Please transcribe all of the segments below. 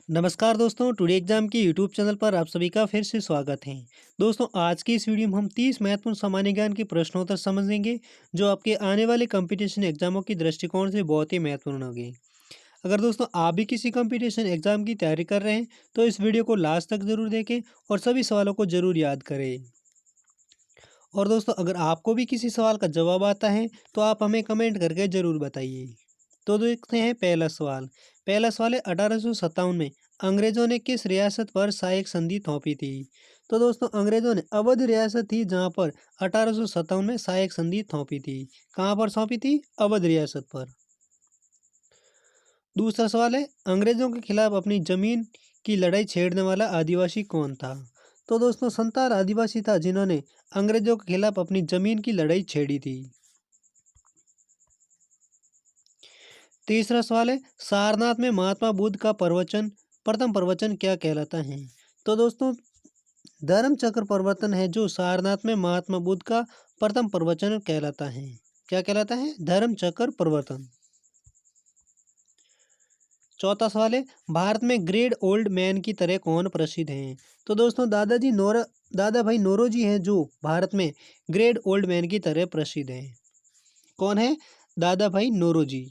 नमस्कार दोस्तों, today exam की यूट्यूब चैनल पर आप सभी का फिर से स्वागत है। दोस्तों, आज की इस वीडियो में हम 30 महत्वपूर्ण सामान्य ज्ञान के प्रश्नोत्तर समझेंगे जो आपके आने वाले कंपटीशन एग्जामों की दृष्टिकोण से बहुत ही महत्वपूर्ण होंगे। अगर दोस्तों आप भी किसी कंपटीशन एग्जाम की तैयारी कर रहे हैं तो इस वीडियो को लास्ट तक जरूर देखें और सभी सवालों को जरूर याद करें। और दोस्तों, अगर आपको भी किसी सवाल का जवाब आता है तो आप हमें कमेंट करके ज़रूर बताइए। तो देखते हैं पहला सवाल। पहला सवाल है 1857 में अंग्रेजों ने किस रियासत पर सहायक संधि थोपी थी? तो दोस्तों, अंग्रेजों ने अवध रियासत थी जहां पर 1857 में सहायक संधि थोपी थी। कहां पर सौंपी थी? अवध रियासत पर। दूसरा सवाल है अंग्रेजों के खिलाफ अपनी जमीन की लड़ाई छेड़ने वाला आदिवासी कौन था? तो दोस्तों, संताल आदिवासी था जिन्होंने अंग्रेजों के खिलाफ अपनी जमीन की लड़ाई छेड़ी थी। तीसरा सवाल है सारनाथ में महात्मा बुद्ध का प्रथम प्रवचन क्या कहलाता है? तो दोस्तों, धर्म चक्र प्रवर्तन है जो सारनाथ में महात्मा बुद्ध का प्रथम प्रवचन कहलाता है। क्या कहलाता है? धर्म चक्र प्रवर्तन। चौथा सवाल है भारत में ग्रेट ओल्ड मैन की तरह कौन प्रसिद्ध हैं? तो दोस्तों, दादा भाई नौरोजी हैं जो भारत में ग्रेट ओल्ड मैन की तरह प्रसिद्ध हैं। कौन है? दादा भाई नौरोजी।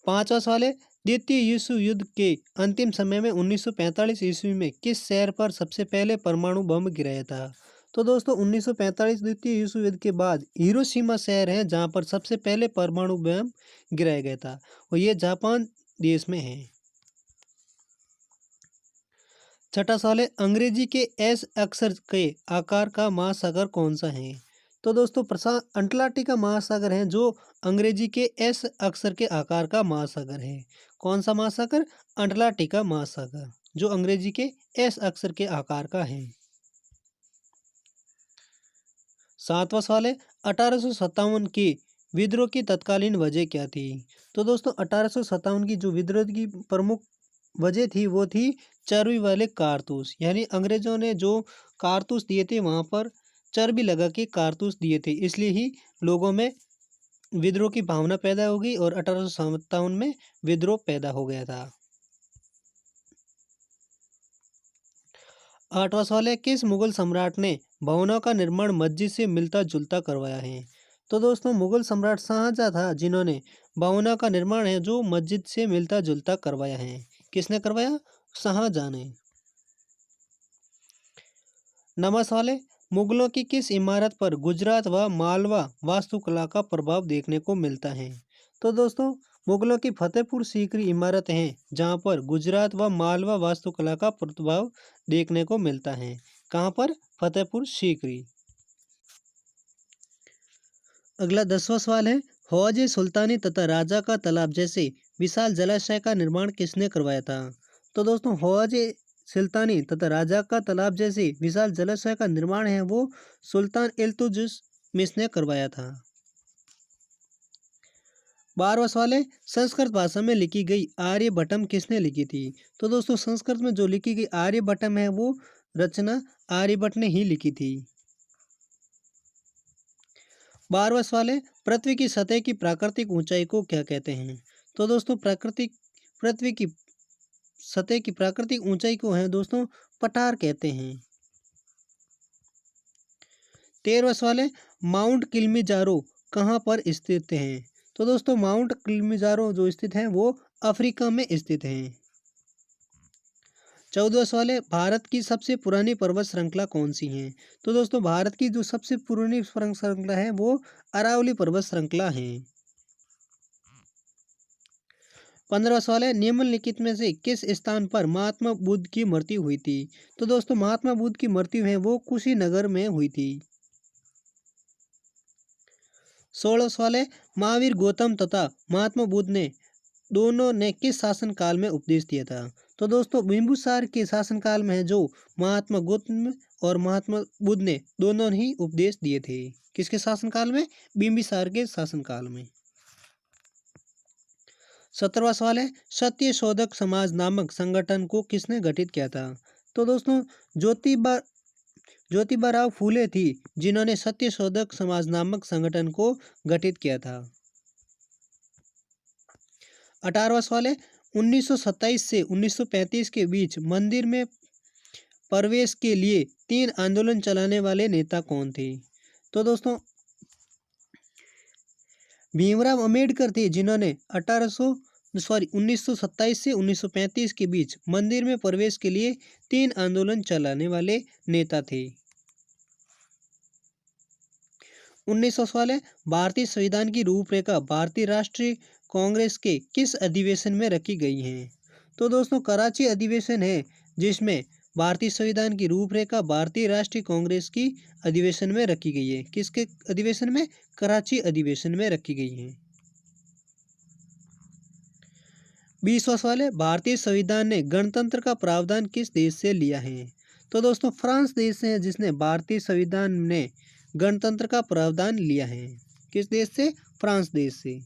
पांचवा सवाल है द्वितीय विश्व युद्ध के अंतिम समय में 1945 ईस्वी में किस शहर पर सबसे पहले परमाणु बम गिराया था? तो दोस्तों, 1945 द्वितीय विश्व युद्ध के बाद हिरोशिमा शहर है जहां पर सबसे पहले परमाणु बम गिराया गया था और ये जापान देश में है। छठा सवाल है अंग्रेजी के एस अक्षर के आकार का महासागर कौन सा है? तो दोस्तों, प्रशांत अंटार्कटिका महासागर है जो अंग्रेजी के एस अक्षर के आकार का महासागर है। कौन सा महासागर? अंटार्कटिका महासागर जो अंग्रेजी के एस अक्षर के आकार का है। सातवां सवाल है 1857 के विद्रोह की तत्कालीन वजह क्या थी? तो दोस्तों, 1857 की जो विद्रोह की प्रमुख वजह थी वो थी चर्बी वाले कारतूस। यानी अंग्रेजों ने जो कारतूस दिए थे वहां पर चर्बी लगा के कारतूस दिए थे, इसलिए ही लोगों में विद्रोह की भावना पैदा हो गई और 1857 में विद्रोह पैदा हो गया था। आठवां सवाल है किस मुगल सम्राट ने भवनों का निर्माण मस्जिद से मिलता जुलता करवाया है? तो दोस्तों, मुगल सम्राट शाहजहां था जिन्होंने भवनों का निर्माण है जो मस्जिद से मिलता जुलता करवाया है। किसने करवाया? शाहजहां ने। नवा सवाल है मुगलों की किस इमारत पर गुजरात व मालवा वास्तुकला का प्रभाव देखने को मिलता है? तो दोस्तों, मुगलों की फतेहपुर सीकरी इमारत है जहां पर गुजरात व मालवा वास्तुकला का प्रभाव देखने को मिलता है। कहां पर? फतेहपुर सीकरी। अगला 10वां सवाल है हौज सुल्तानी तथा राजा का तालाब जैसे विशाल जलाशय का निर्माण किसने करवाया था? तो दोस्तों, हौज सुल्तानी तथा राजा का तालाब जैसे विशाल जलाशय का निर्माण है वो सुल्तान इल्तुतमिश ने करवाया था। 12वां सवाल है संस्कृत भाषा में लिखी गई आर्यभट्टम किसने लिखी थी? तो दोस्तों, संस्कृत में जो लिखी गई आर्यभट्टम है वो रचना आर्यभट्ट ने ही लिखी थी। 12वां सवाल है पृथ्वी की सतह की प्राकृतिक ऊंचाई को क्या कहते हैं? तो दोस्तों, पृथ्वी की सतह की प्राकृतिक ऊंचाई को है दोस्तों पठार कहते हैं। 13वां सवाल है माउंट किलिमंजारो कहाँ पर स्थित है? तो दोस्तों, माउंट किलिमंजारो जो स्थित है वो अफ्रीका में स्थित है। 14वां सवाल है भारत की सबसे पुरानी पर्वत श्रृंखला कौन सी है? तो दोस्तों, भारत की जो सबसे पुरानी पर्वत श्रृंखला है वो अरावली पर्वत श्रृंखला है। 15वां सवाल है निम्नलिखित में से किस स्थान पर महात्मा बुद्ध की मृत्यु हुई थी? तो दोस्तों, महात्मा बुद्ध की मृत्यु है वो कुशीनगर में हुई थी। 16वां सवाल है महावीर गौतम तथा महात्मा बुद्ध ने दोनों ने किस शासन काल में उपदेश दिया था? तो दोस्तों, बिंदुसार के शासन काल में है जो महात्मा गौतम और महात्मा बुद्ध ने दोनों ही उपदेश दिए थे। किसके शासन काल में? बिंबिसार के शासन काल में। 17वां सवाल है सत्य शोधक समाज नामक संगठन को किसने गठित किया था? तो दोस्तों, ज्योतिबा फूले थी जिन्होंने सत्य शोधक समाज नामक संगठन को गठित किया था। 18वां सवाल है 1927 से 1935 के बीच मंदिर में प्रवेश के लिए 3 आंदोलन चलाने वाले नेता कौन थे? तो दोस्तों भीमराव अंबेडकर थे, जिन्होंने 1927 से 1935 के बीच मंदिर में प्रवेश के लिए 3 आंदोलन चलाने वाले नेता थे। 1916 भारतीय संविधान की रूपरेखा भारतीय राष्ट्रीय कांग्रेस के किस अधिवेशन में रखी गई है? तो दोस्तों कराची अधिवेशन है, जिसमें भारतीय संविधान की रूपरेखा भारतीय राष्ट्रीय कांग्रेस की अधिवेशन में रखी गई है। किसके अधिवेशन में? कराची अधिवेशन में रखी गई है। 20वां सवाल है, भारतीय संविधान ने गणतंत्र का प्रावधान किस देश से लिया है? तो दोस्तों फ्रांस देश से है, जिसने भारतीय संविधान ने गणतंत्र का प्रावधान लिया है। किस देश से? फ्रांस देश से।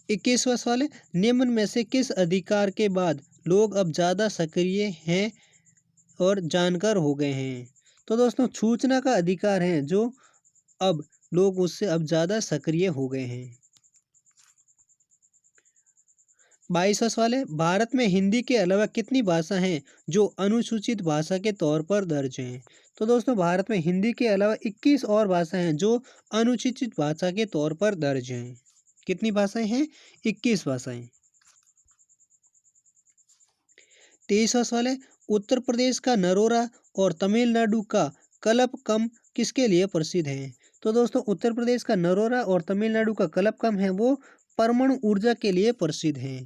21वां सवाल है, निम्न में से किस अधिकार के बाद लोग अब ज़्यादा सक्रिय हैं और जानकार हो गए हैं? तो दोस्तों सूचना का अधिकार है, जो अब लोग उससे अब ज़्यादा सक्रिय हो गए हैं। 22वां सवाल है, भारत में हिंदी के अलावा कितनी भाषा हैं जो अनुसूचित भाषा के तौर पर दर्ज हैं? तो दोस्तों भारत में हिंदी के अलावा 21 और भाषाएं हैं जो अनुसूचित भाषा के तौर पर दर्ज हैं। कितनी भाषाएं हैं? 21 भाषाएं। 23वां सवाल है, उत्तर प्रदेश का नरोरा और तमिलनाडु का कलपकम किसके लिए प्रसिद्ध है? तो दोस्तों उत्तर प्रदेश का नरोरा और तमिलनाडु का कलपकम है वो परमाणु ऊर्जा के लिए प्रसिद्ध है।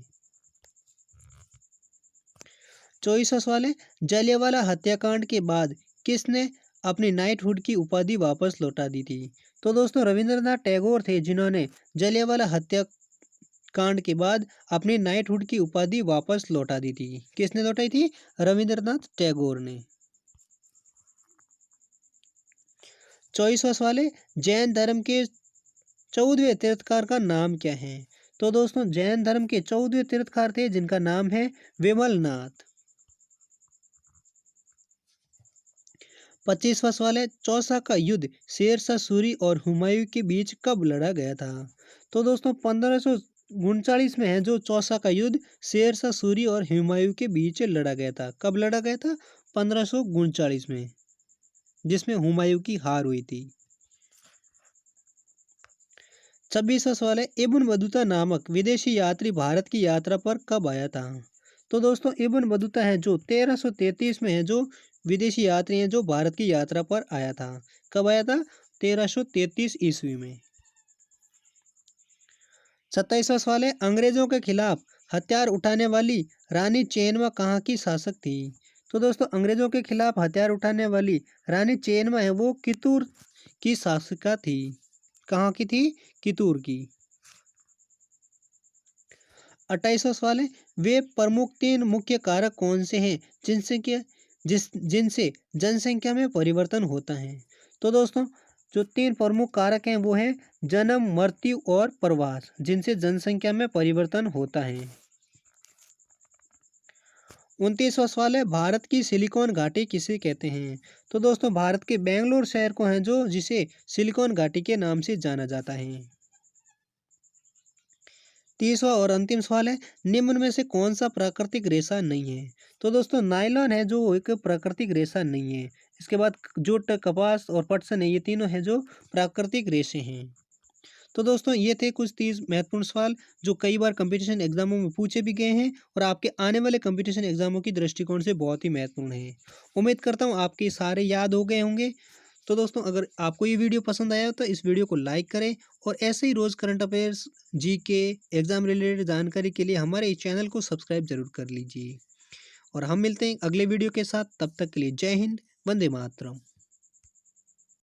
24वां सवाल है, जलियांवाला हत्याकांड के बाद किसने अपनी नाइटहुड की उपाधि वापस लौटा दी थी? तो दोस्तों रविंद्रनाथ टैगोर थे, जिन्होंने जलियांवाला हत्याकांड के बाद अपनी नाइटहुड की उपाधि वापस लौटा दी थी। किसने लौटाई थी? रविंद्रनाथ टैगोर ने। 24वां सवाल है, जैन धर्म के 14वें तीर्थकार का नाम क्या है? तो दोस्तों जैन धर्म के 14वें तीर्थकार थे, जिनका नाम है विमलनाथ। 25वां सवाल है, चौसा का युद्ध शेरशाह सूरी और हुमायूं के बीच कब लड़ा गया था? तो दोस्तों 1539 में है जो चौसा का युद्ध शेरशाह सूरी और हुमायूं के बीच लड़ा गया था। कब लड़ा गया था? 1539 में, जिसमें हुमायूं की हार हुई थी। 26वां सवाल है, इब्न बतूता नामक विदेशी यात्री भारत की यात्रा पर कब आया था? तो दोस्तों इब्न बतूता है जो 1333 में है जो विदेशी यात्री हैं जो भारत की यात्रा पर आया था। कब आया था? 1333 ईस्वी में। 27वां सवाल है, अंग्रेजों के खिलाफ हथियार उठाने वाली रानी चेन्नम्मा कहाँ की शासक थी? तो दोस्तों अंग्रेजों के खिलाफ हथियार उठाने वाली रानी चेन्नम्मा है वो कितूर की शासिका थी। कहाँ की थी? कितूर की। 28वां सवाल है, वे प्रमुख 3 मुख्य कारक कौन से हैं जिनसे जनसंख्या में परिवर्तन होता है? तो दोस्तों जो 3 प्रमुख कारक हैं वो हैं जन्म, मृत्यु और प्रवास, जिनसे जनसंख्या में परिवर्तन होता है। 29वां सवाल है, भारत की सिलिकॉन घाटी किसे कहते हैं? तो दोस्तों भारत के बेंगलोर शहर को है जो जिसे सिलिकॉन घाटी के नाम से जाना जाता है। 30वां और अंतिम सवाल है, निम्न में से कौन सा प्राकृतिक रेशा नहीं है? तो दोस्तों नायलॉन है जो एक प्राकृतिक रेशा नहीं है। इसके बाद जूट, कपास और पटसन है, ये तीनों हैं जो प्राकृतिक रेशे हैं। तो दोस्तों ये थे कुछ 30 महत्वपूर्ण सवाल जो कई बार कंपटीशन एग्जामों में पूछे भी गए हैं और आपके आने वाले कंपटीशन एग्जामों की दृष्टिकोण से बहुत ही महत्वपूर्ण है। उम्मीद करता हूँ आपके सारे याद हो गए होंगे। तो दोस्तों अगर आपको ये वीडियो पसंद आया हो तो इस वीडियो को लाइक करें और ऐसे ही रोज़ current affairs, GK, exam related जानकारी के लिए हमारे इस चैनल को सब्सक्राइब जरूर कर लीजिए। और हम मिलते हैं अगले वीडियो के साथ, तब तक के लिए जय हिंद, वंदे मातरम।